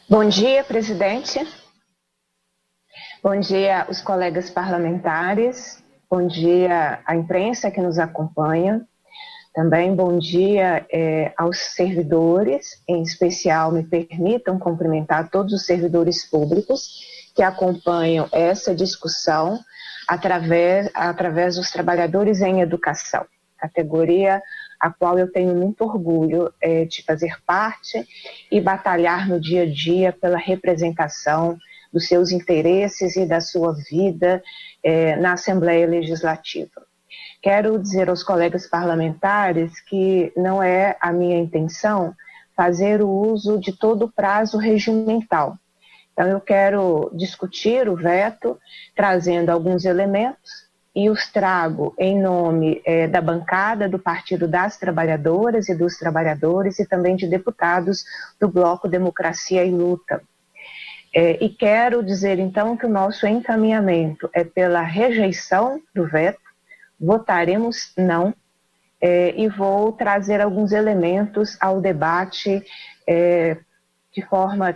Bom dia, presidente. Bom dia, os colegas parlamentares. Bom dia à imprensa que nos acompanha. Também bom dia aos servidores, em especial me permitam cumprimentar todos os servidores públicos que acompanham essa discussão através dos trabalhadores em educação, categoria a qual eu tenho muito orgulho de fazer parte e batalhar no dia a dia pela representação dos seus interesses e da sua vida na Assembleia Legislativa. Quero dizer aos colegas parlamentares que não é a minha intenção fazer o uso de todo o prazo regimental. Então, eu quero discutir o veto, trazendo alguns elementos, e os trago em nome da bancada do Partido das Trabalhadoras e dos Trabalhadores e também de deputados do Bloco Democracia e Luta. E quero dizer, então, que o nosso encaminhamento é pela rejeição do veto, votaremos não, e vou trazer alguns elementos ao debate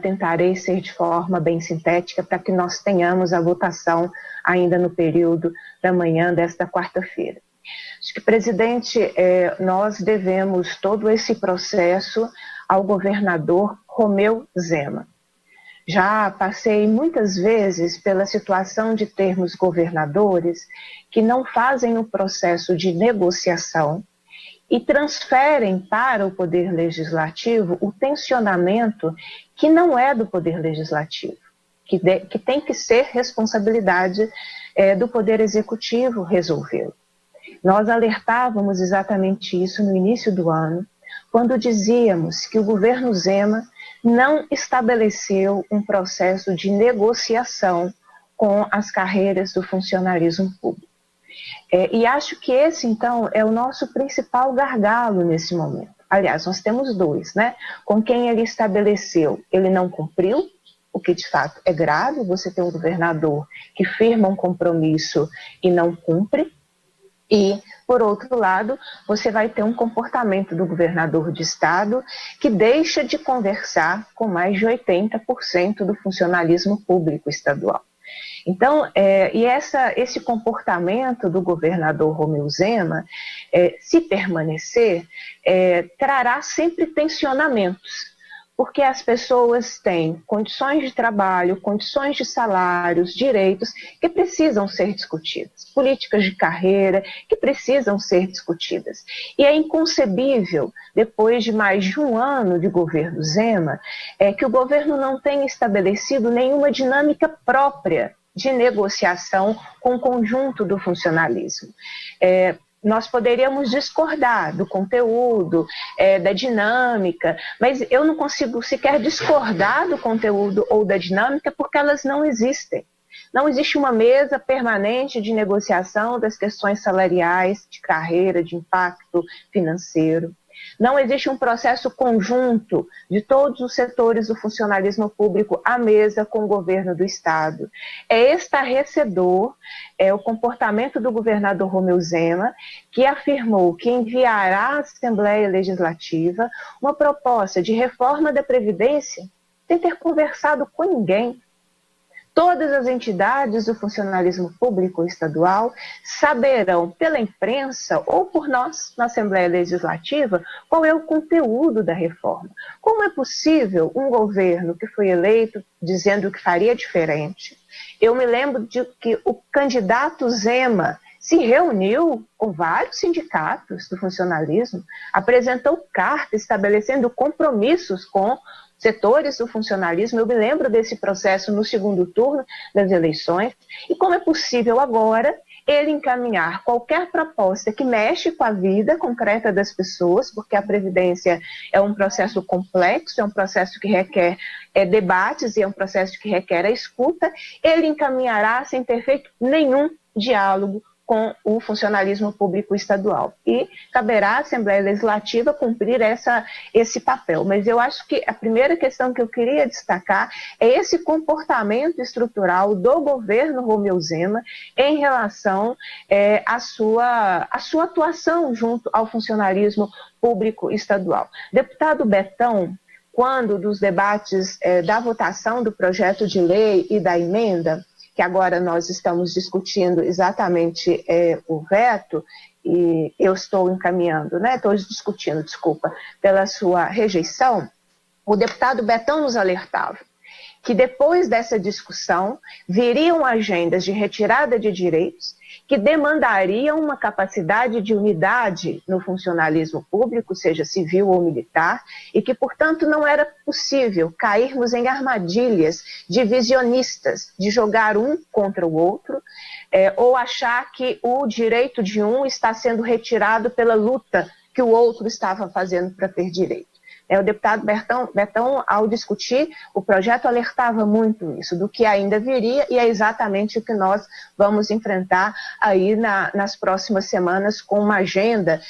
tentarei ser de forma bem sintética para que nós tenhamos a votação ainda no período da manhã desta quarta-feira. Acho que, presidente, nós devemos todo esse processo ao governador Romeu Zema. Já passei muitas vezes pela situação de termos governadores que não fazem o processo de negociação e transferem para o Poder Legislativo o tensionamento que não é do Poder Legislativo, que tem que ser responsabilidade do Poder Executivo resolvê-lo. Nós alertávamos exatamente isso no início do ano, quando dizíamos que o governo Zema não estabeleceu um processo de negociação com as carreiras do funcionalismo público. E acho que esse, então, é o nosso principal gargalo nesse momento. Aliás, nós temos dois, né? Com quem ele estabeleceu, ele não cumpriu, o que de fato é grave, você tem um governador que firma um compromisso e não cumpre. E, por outro lado, você vai ter um comportamento do governador de estado que deixa de conversar com mais de 80% do funcionalismo público estadual. Então, esse comportamento do governador Romeu Zema, se permanecer, trará sempre tensionamentos, porque as pessoas têm condições de trabalho, condições de salários, direitos que precisam ser discutidas, políticas de carreira que precisam ser discutidas. E é inconcebível, depois de mais de um ano de governo Zema, que o governo não tenha estabelecido nenhuma dinâmica própria de negociação com o conjunto do funcionalismo. Nós poderíamos discordar do conteúdo, da dinâmica, mas eu não consigo sequer discordar do conteúdo ou da dinâmica porque elas não existem. Não existe uma mesa permanente de negociação das questões salariais, de carreira, de impacto financeiro. Não existe um processo conjunto de todos os setores do funcionalismo público à mesa com o governo do Estado. É estarrecedor o comportamento do governador Romeu Zema, que afirmou que enviará à Assembleia Legislativa uma proposta de reforma da Previdência sem ter conversado com ninguém. Todas as entidades do funcionalismo público estadual saberão pela imprensa ou por nós na Assembleia Legislativa qual é o conteúdo da reforma. Como é possível um governo que foi eleito dizendo que faria diferente? Eu me lembro de que o candidato Zema se reuniu com vários sindicatos do funcionalismo, apresentou carta estabelecendo compromissos com setores do funcionalismo. Eu me lembro desse processo no segundo turno das eleições. E como é possível agora ele encaminhar qualquer proposta que mexe com a vida concreta das pessoas, porque a Previdência é um processo complexo, é um processo que requer debates e é um processo que requer a escuta, ele encaminhará sem ter feito nenhum diálogo com o funcionalismo público estadual. E caberá à Assembleia Legislativa cumprir esse papel. Mas eu acho que a primeira questão que eu queria destacar é esse comportamento estrutural do governo Romeu Zema em relação à sua atuação junto ao funcionalismo público estadual. Deputado Betão quando dos debates da votação do projeto de lei e da emenda, que agora nós estamos discutindo exatamente o veto, e eu estou encaminhando, estou discutindo, desculpa, pela sua rejeição, o deputado Betão nos alertava que depois dessa discussão viriam agendas de retirada de direitos que demandariam uma capacidade de unidade no funcionalismo público, seja civil ou militar, e que, portanto, não era possível cairmos em armadilhas divisionistas, de jogar um contra o outro, ou achar que o direito de um está sendo retirado pela luta que o outro estava fazendo para ter direito. O deputado Betão, ao discutir o projeto, alertava muito isso, do que ainda viria, e é exatamente o que nós vamos enfrentar aí nas próximas semanas, com uma agenda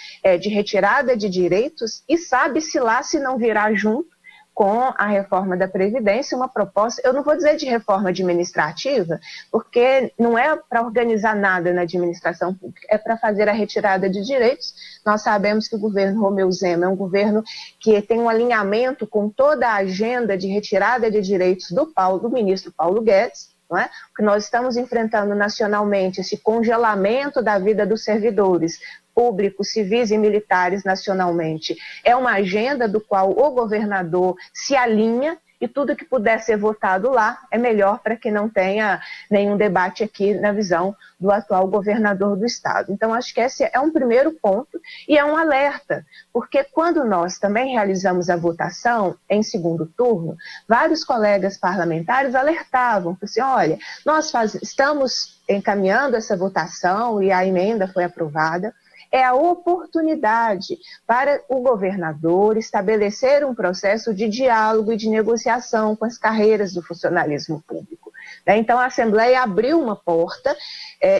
de retirada de direitos, e sabe-se lá se não virá junto com a reforma da Previdência, uma proposta, eu não vou dizer de reforma administrativa, porque não é para organizar nada na administração pública, é para fazer a retirada de direitos. Nós sabemos que o governo Romeu Zema é um governo que tem um alinhamento com toda a agenda de retirada de direitos do ministro Paulo Guedes, não é? O que nós estamos enfrentando nacionalmente, esse congelamento da vida dos servidores públicos, civis e militares nacionalmente, é uma agenda do qual o governador se alinha, e tudo que puder ser votado lá é melhor para que não tenha nenhum debate aqui na visão do atual governador do estado. Então, acho que esse é um primeiro ponto e é um alerta, porque quando nós também realizamos a votação em segundo turno, vários colegas parlamentares alertavam, assim, olha, nós estamos encaminhando essa votação e a emenda foi aprovada, é a oportunidade para o governador estabelecer um processo de diálogo e de negociação com as carreiras do funcionalismo público. Então, a Assembleia abriu uma porta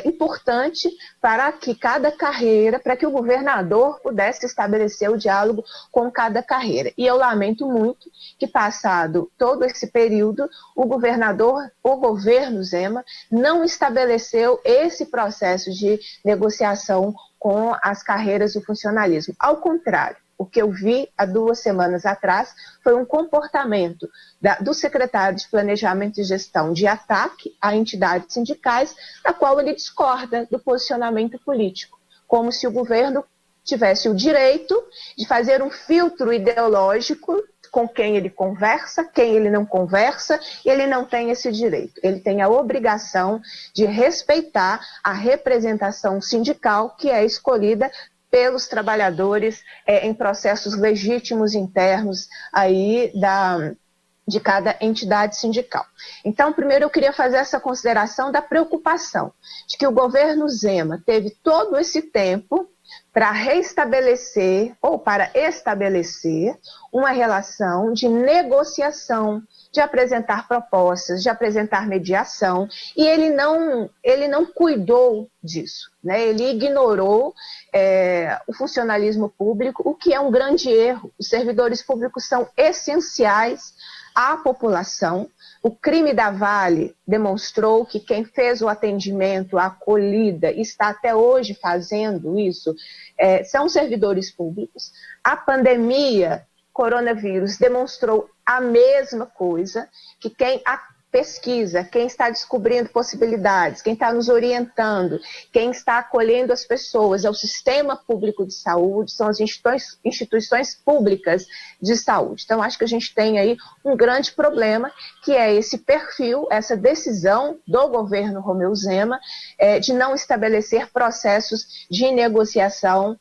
importante para que cada carreira, para que o governador pudesse estabelecer o diálogo com cada carreira. E eu lamento muito que, passado todo esse período, o governo Zema, não estabeleceu esse processo de negociação com as carreiras do funcionalismo. Ao contrário, o que eu vi há 2 semanas atrás foi um comportamento do secretário de Planejamento e Gestão de ataque a entidades sindicais, da qual ele discorda do posicionamento político, como se o governo tivesse o direito de fazer um filtro ideológico com quem ele conversa, quem ele não conversa, e ele não tem esse direito. Ele tem a obrigação de respeitar a representação sindical que é escolhida pelos trabalhadores em processos legítimos internos aí de cada entidade sindical. Então, primeiro eu queria fazer essa consideração da preocupação de que o governo Zema teve todo esse tempo para restabelecer ou para estabelecer uma relação de negociação, de apresentar propostas, de apresentar mediação, e ele não cuidou disso, né? Ele ignorou o funcionalismo público, o que é um grande erro. Os servidores públicos são essenciais à população. O crime da Vale demonstrou que quem fez o atendimento, a acolhida, está até hoje fazendo isso, são servidores públicos. A pandemia, coronavírus, demonstrou a mesma coisa, que quem pesquisa, quem está descobrindo possibilidades, quem está nos orientando, quem está acolhendo as pessoas, é o sistema público de saúde, são as instituições públicas de saúde. Então, acho que a gente tem aí um grande problema, que é esse perfil, essa decisão do governo Romeu Zema de não estabelecer processos de negociação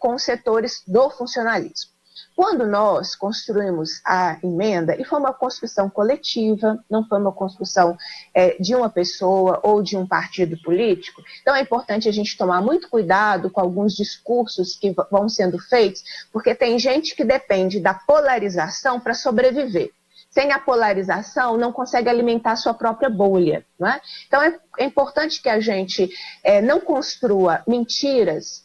com os setores do funcionalismo. Quando nós construímos a emenda, e foi uma construção coletiva, não foi uma construção de uma pessoa ou de um partido político, então é importante a gente tomar muito cuidado com alguns discursos que vão sendo feitos, porque tem gente que depende da polarização para sobreviver. Sem a polarização, não consegue alimentar a sua própria bolha, não é? Então é importante que a gente não construa mentiras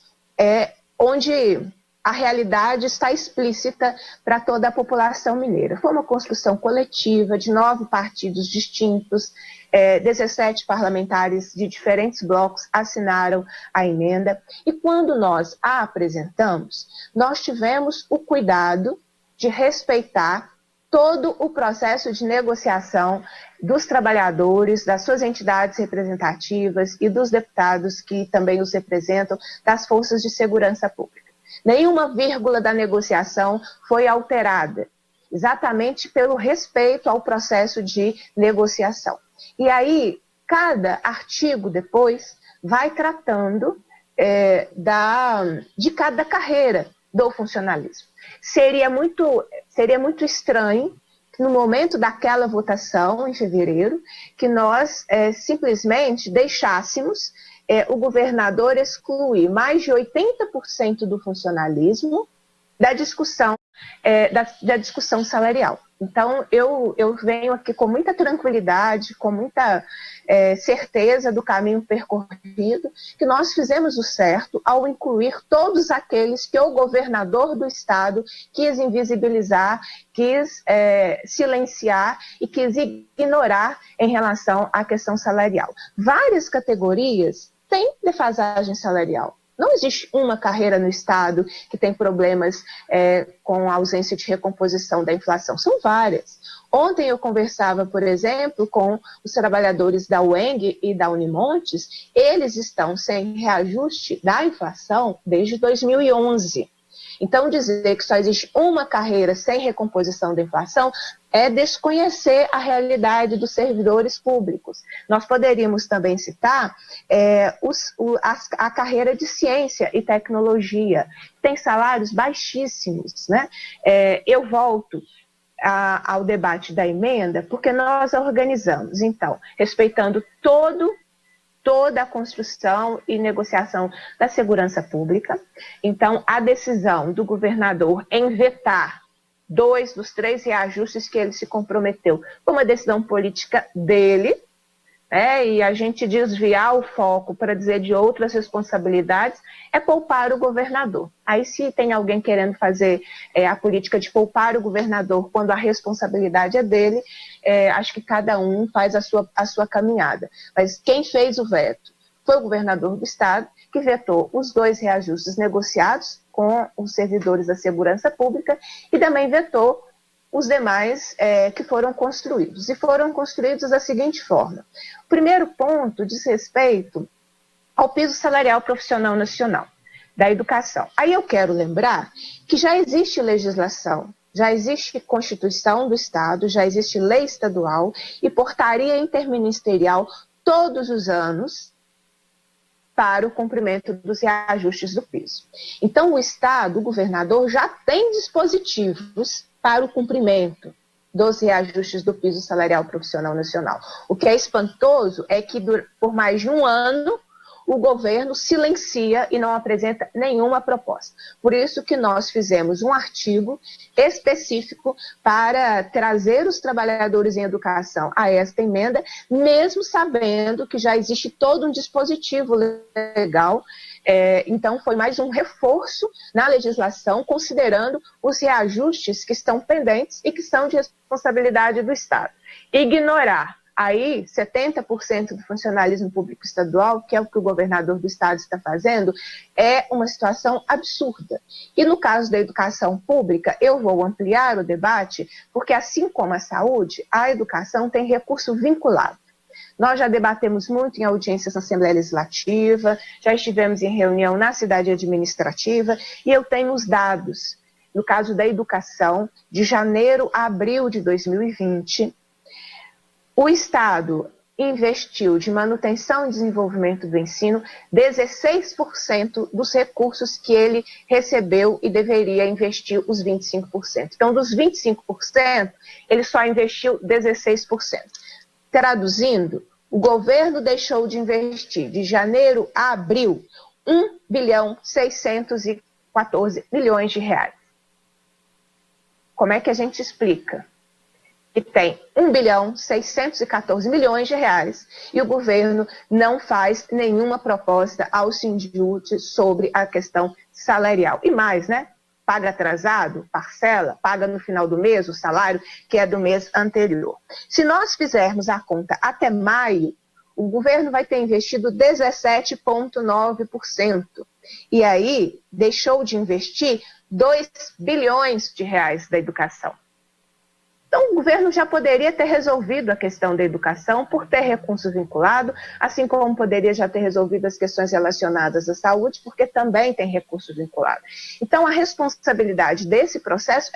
onde a realidade está explícita para toda a população mineira. Foi uma construção coletiva de 9 partidos distintos, 17 parlamentares de diferentes blocos assinaram a emenda, e quando nós a apresentamos, nós tivemos o cuidado de respeitar todo o processo de negociação dos trabalhadores, das suas entidades representativas e dos deputados que também os representam, das forças de segurança pública. Nenhuma vírgula da negociação foi alterada, exatamente pelo respeito ao processo de negociação. E aí, cada artigo depois vai tratando de cada carreira do funcionalismo. Seria muito estranho que no momento daquela votação, em fevereiro, que nós simplesmente deixássemos o governador excluir mais de 80% do funcionalismo da discussão salarial. Então, eu venho aqui com muita tranquilidade, com muita certeza do caminho percorrido, que nós fizemos o certo ao incluir todos aqueles que o governador do estado quis invisibilizar, quis silenciar e quis ignorar em relação à questão salarial. Várias categorias têm defasagem salarial. Não existe uma carreira no Estado que tem problemas com a ausência de recomposição da inflação. São várias. Ontem eu conversava, por exemplo, com os trabalhadores da UENG e da Unimontes. Eles estão sem reajuste da inflação desde 2011. Então, dizer que só existe uma carreira sem recomposição da inflação é desconhecer a realidade dos servidores públicos. Nós poderíamos também citar a carreira de ciência e tecnologia, tem salários baixíssimos, né? Eu volto ao debate da emenda, porque nós organizamos, então, respeitando toda a construção e negociação da segurança pública. Então, a decisão do governador em vetar 2 dos 3 reajustes que ele se comprometeu foi uma decisão política dele, e a gente desviar o foco para dizer de outras responsabilidades é poupar o governador. Aí, se tem alguém querendo fazer a política de poupar o governador quando a responsabilidade é dele, acho que cada um faz a sua caminhada. Mas quem fez o veto foi o governador do estado, que vetou os 2 reajustes negociados com os servidores da segurança pública e também vetou os demais que foram construídos. E foram construídos da seguinte forma. O primeiro ponto diz respeito ao piso salarial profissional nacional da educação. Aí eu quero lembrar que já existe legislação, já existe Constituição do Estado, já existe lei estadual e portaria interministerial todos os anos para o cumprimento dos reajustes do piso. Então, o Estado, o governador, já tem dispositivos para o cumprimento dos reajustes do piso salarial profissional nacional. O que é espantoso é que, por mais de um ano, o governo silencia e não apresenta nenhuma proposta. Por isso que nós fizemos um artigo específico para trazer os trabalhadores em educação a esta emenda, mesmo sabendo que já existe todo um dispositivo legal. Então, foi mais um reforço na legislação, considerando os reajustes que estão pendentes e que são de responsabilidade do Estado. Ignorar aí 70% do funcionalismo público estadual, que é o que o governador do estado está fazendo, é uma situação absurda. E no caso da educação pública, eu vou ampliar o debate, porque assim como a saúde, a educação tem recurso vinculado. Nós já debatemos muito em audiências na Assembleia Legislativa, já estivemos em reunião na cidade administrativa, e eu tenho os dados. No caso da educação, de janeiro a abril de 2020, o Estado investiu de manutenção e desenvolvimento do ensino 16% dos recursos que ele recebeu e deveria investir os 25%. Então, dos 25%, ele só investiu 16%. Traduzindo, o governo deixou de investir de janeiro a abril 1.614 bilhões de reais. Como é que a gente explica que tem 1.614 bilhões de reais e o governo não faz nenhuma proposta ao Sindjut sobre a questão salarial? E mais, né? Paga atrasado, parcela, paga no final do mês o salário que é do mês anterior. Se nós fizermos a conta até maio, o governo vai ter investido 17,9%. E aí deixou de investir 2 bilhões de reais da educação. Então, o governo já poderia ter resolvido a questão da educação por ter recurso vinculado, assim como poderia já ter resolvido as questões relacionadas à saúde, porque também tem recurso vinculado. Então, a responsabilidade desse processo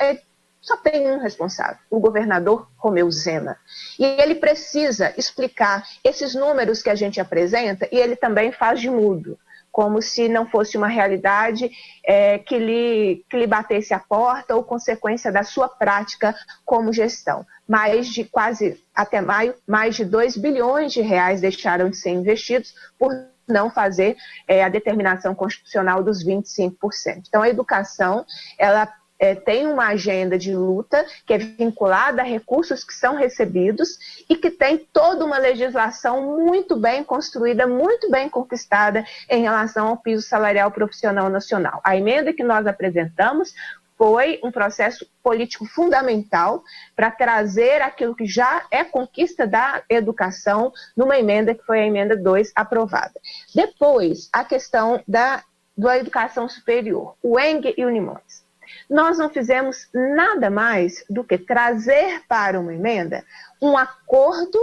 só tem um responsável, o governador Romeu Zema. E ele precisa explicar esses números que a gente apresenta, e ele também faz de mudo, como se não fosse uma realidade que lhe batesse a porta ou consequência da sua prática como gestão. Até maio, mais de 2 bilhões de reais deixaram de ser investidos por não fazer a determinação constitucional dos 25%. Então, a educação, ela tem uma agenda de luta que é vinculada a recursos que são recebidos e que tem toda uma legislação muito bem construída, muito bem conquistada em relação ao piso salarial profissional nacional. A emenda que nós apresentamos foi um processo político fundamental para trazer aquilo que já é conquista da educação numa emenda que foi a emenda 2 aprovada. Depois, a questão da educação superior, o ENG e o Unimontes. Nós não fizemos nada mais do que trazer para uma emenda um acordo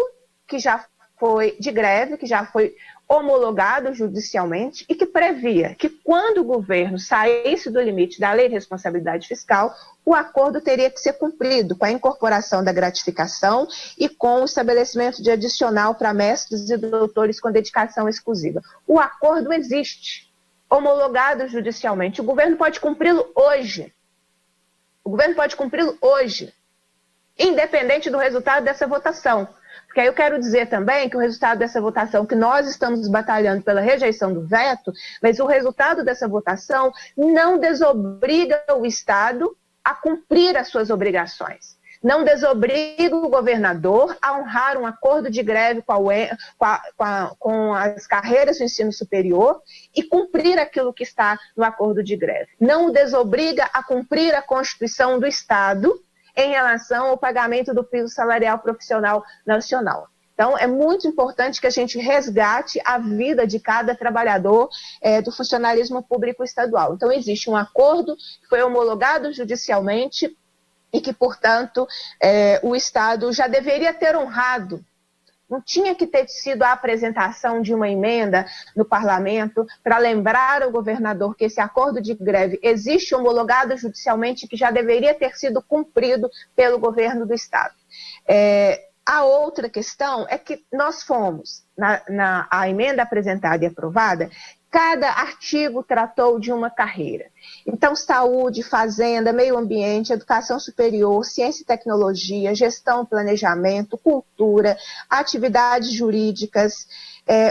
que já foi de greve, que já foi homologado judicialmente e que previa que quando o governo saísse do limite da lei de responsabilidade fiscal, o acordo teria que ser cumprido com a incorporação da gratificação e com o estabelecimento de adicional para mestres e doutores com dedicação exclusiva. O acordo existe, homologado judicialmente. O governo pode cumpri-lo hoje. O governo pode cumpri-lo hoje, independente do resultado dessa votação. Porque aí eu quero dizer também que o resultado dessa votação, que nós estamos batalhando pela rejeição do veto, mas o resultado dessa votação não desobriga o Estado a cumprir as suas obrigações. Não desobriga o governador a honrar um acordo de greve com as carreiras do ensino superior e cumprir aquilo que está no acordo de greve. Não o desobriga a cumprir a Constituição do Estado em relação ao pagamento do piso salarial profissional nacional. Então, é muito importante que a gente resgate a vida de cada trabalhador do funcionalismo público estadual. Então, existe um acordo que foi homologado judicialmente e que, portanto, o Estado já deveria ter honrado. Não tinha que ter sido a apresentação de uma emenda no parlamento para lembrar ao governador que esse acordo de greve existe homologado judicialmente e que já deveria ter sido cumprido pelo governo do Estado. A outra questão é que nós fomos, a emenda apresentada e aprovada, cada artigo tratou de uma carreira. Então, saúde, fazenda, meio ambiente, educação superior, ciência e tecnologia, gestão, planejamento, cultura, atividades jurídicas,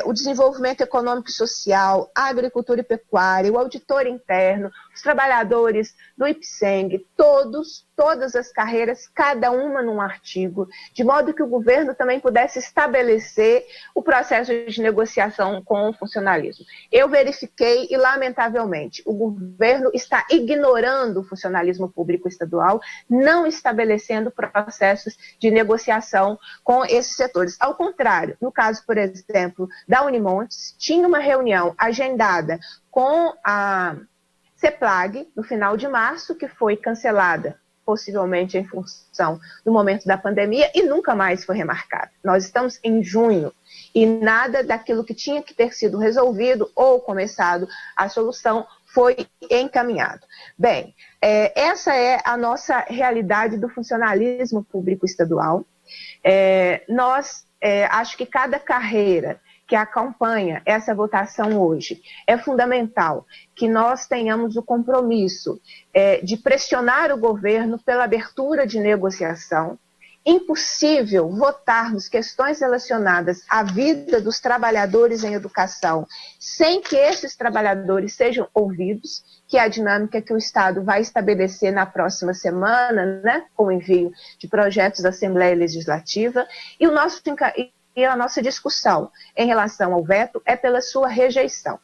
o desenvolvimento econômico e social, a agricultura e pecuária, o auditor interno, os trabalhadores do IPSENG, todas as carreiras, cada uma num artigo, de modo que o governo também pudesse estabelecer o processo de negociação com o funcionalismo. Eu verifiquei e, lamentavelmente, o governo está ignorando o funcionalismo público estadual, não estabelecendo processos de negociação com esses setores. Ao contrário, no caso, por exemplo, da Unimontes, tinha uma reunião agendada com a CEPLAG no final de março, que foi cancelada, possivelmente em função do momento da pandemia, e nunca mais foi remarcada. Nós estamos em junho e nada daquilo que tinha que ter sido resolvido ou começado a solução foi encaminhado. Bem, essa é a nossa realidade do funcionalismo público estadual. Acho que cada carreira que acompanha essa votação hoje, é fundamental que nós tenhamos o compromisso de pressionar o governo pela abertura de negociação. Impossível votarmos questões relacionadas à vida dos trabalhadores em educação sem que esses trabalhadores sejam ouvidos, que é a dinâmica que o Estado vai estabelecer na próxima semana, né, com o envio de projetos da Assembleia Legislativa, e a nossa discussão em relação ao veto é pela sua rejeição.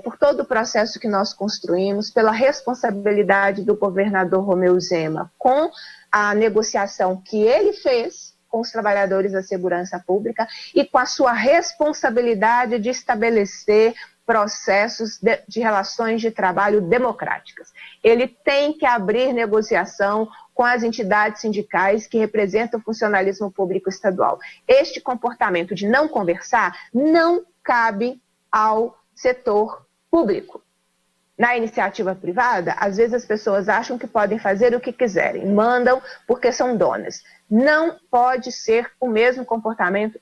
Por todo o processo que nós construímos, pela responsabilidade do governador Romeu Zema com a negociação que ele fez com os trabalhadores da segurança pública e com a sua responsabilidade de estabelecer processos de relações de trabalho democráticas. Ele tem que abrir negociação com as entidades sindicais que representam o funcionalismo público estadual. Este comportamento de não conversar não cabe ao setor público. Na iniciativa privada, às vezes as pessoas acham que podem fazer o que quiserem, mandam porque são donas. Não pode ser o mesmo comportamento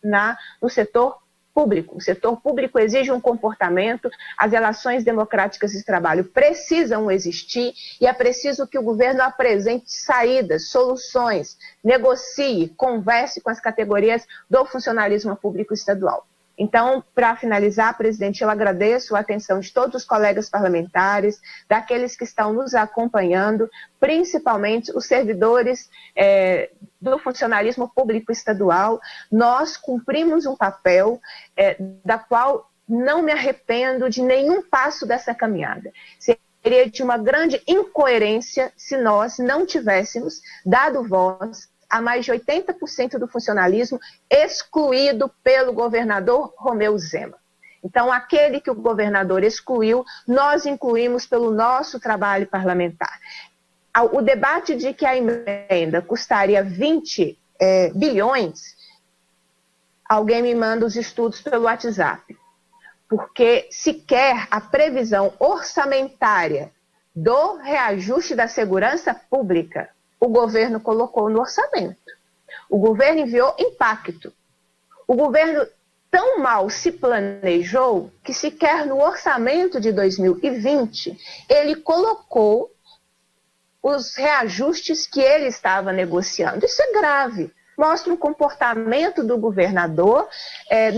no setor público. O setor público exige um comportamento, as relações democráticas de trabalho precisam existir e é preciso que o governo apresente saídas, soluções, negocie, converse com as categorias do funcionalismo público estadual. Então, para finalizar, presidente, eu agradeço a atenção de todos os colegas parlamentares, daqueles que estão nos acompanhando, principalmente os servidores do funcionalismo público estadual. Nós cumprimos um papel da qual não me arrependo de nenhum passo dessa caminhada. Seria de uma grande incoerência se nós não tivéssemos dado voz a mais de 80% do funcionalismo excluído pelo governador Romeu Zema. Então, aquele que o governador excluiu, nós incluímos pelo nosso trabalho parlamentar. O debate de que a emenda custaria 20 bilhões, alguém me manda os estudos pelo WhatsApp, porque sequer a previsão orçamentária do reajuste da segurança pública o governo colocou no orçamento. O governo enviou impacto. O governo tão mal se planejou que sequer no orçamento de 2020 ele colocou os reajustes que ele estava negociando. Isso é grave. Mostra um comportamento do governador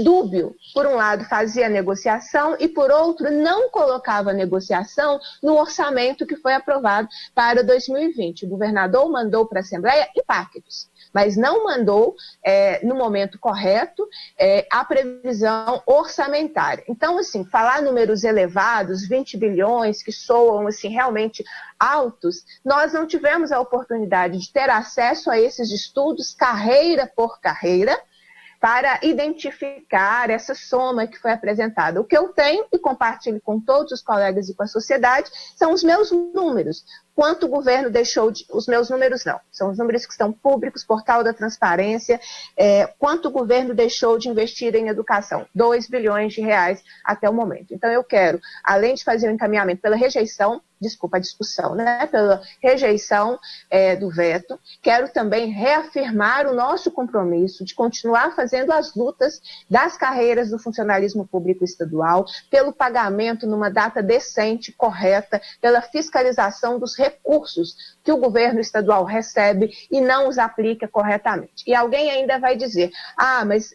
dúbio. Por um lado, fazia a negociação e, por outro, não colocava a negociação no orçamento que foi aprovado para 2020. O governador mandou para a Assembleia impactos, mas não mandou, no momento correto, a previsão orçamentária. Então, assim, falar números elevados, 20 bilhões, que soam assim, realmente altos, nós não tivemos a oportunidade de ter acesso a esses estudos carreira por carreira para identificar essa soma que foi apresentada. O que eu tenho e compartilho com todos os colegas e com a sociedade são os meus números. Quanto o governo deixou de... Os meus números não, são os números que estão públicos, portal da transparência. Quanto o governo deixou de investir em educação? 2 bilhões de reais até o momento. Então eu quero, além de fazer o encaminhamento pela rejeição, a discussão, né, pela rejeição do veto, quero também reafirmar o nosso compromisso de continuar fazendo as lutas das carreiras do funcionalismo público estadual, pelo pagamento numa data decente, correta, pela fiscalização dos recursos que o governo estadual recebe e não os aplica corretamente. E alguém ainda vai dizer, mas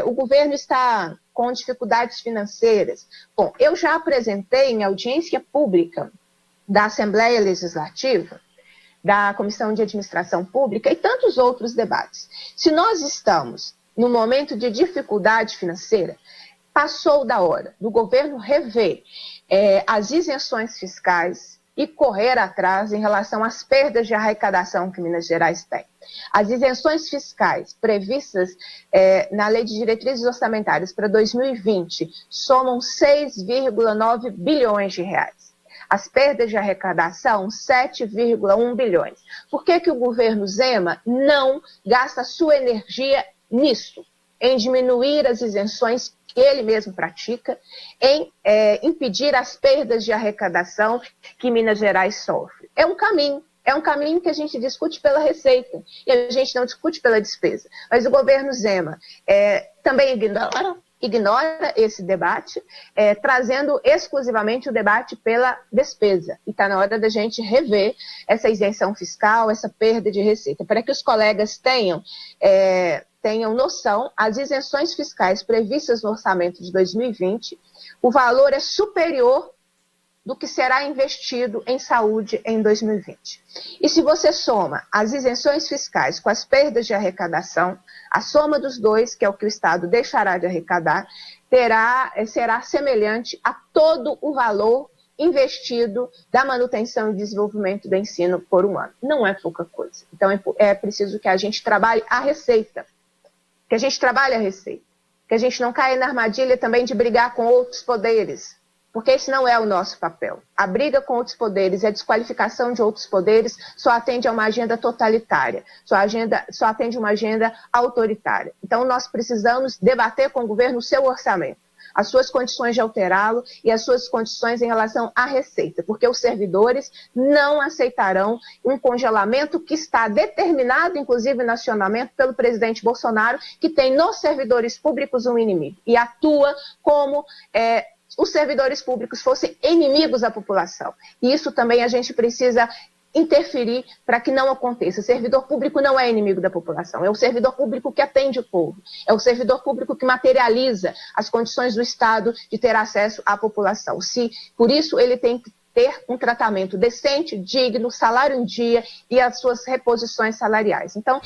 o governo está com dificuldades financeiras. Bom, eu já apresentei em audiência pública da Assembleia Legislativa, da Comissão de Administração Pública e tantos outros debates. Se nós estamos num momento de dificuldade financeira, passou da hora do governo rever as isenções fiscais e correr atrás em relação às perdas de arrecadação que Minas Gerais tem. As isenções fiscais previstas na Lei de Diretrizes Orçamentárias para 2020 somam 6,9 bilhões de reais. As perdas de arrecadação, 7,1 bilhões. Por que o governo Zema não gasta sua energia nisso? Em diminuir as isenções que ele mesmo pratica, em impedir as perdas de arrecadação que Minas Gerais sofre. É um caminho que a gente discute pela receita e a gente não discute pela despesa. Mas o governo Zema também ignora esse debate, trazendo exclusivamente o debate pela despesa. E está na hora da gente rever essa isenção fiscal, essa perda de receita, para que os colegas tenham noção, as isenções fiscais previstas no orçamento de 2020, o valor é superior do que será investido em saúde em 2020. E se você soma as isenções fiscais com as perdas de arrecadação, a soma dos dois, que é o que o Estado deixará de arrecadar, será semelhante a todo o valor investido da manutenção e desenvolvimento do ensino por um ano. Não é pouca coisa. Então é preciso que a gente trabalhe a receita. que a gente não caia na armadilha também de brigar com outros poderes, porque esse não é o nosso papel. A briga com outros poderes e a desqualificação de outros poderes só atende a uma agenda totalitária, só atende a uma agenda autoritária. Então, nós precisamos debater com o governo o seu orçamento, as suas condições de alterá-lo e as suas condições em relação à receita, porque os servidores não aceitarão um congelamento que está determinado, inclusive nacionalmente, pelo presidente Bolsonaro, que tem nos servidores públicos um inimigo e atua como os servidores públicos fossem inimigos da população. E isso também a gente precisa interferir para que não aconteça. O servidor público não é inimigo da população, é o servidor público que atende o povo, é o servidor público que materializa as condições do Estado de ter acesso à população. Por isso, ele tem que ter um tratamento decente, digno, salário em dia e as suas reposições salariais. Então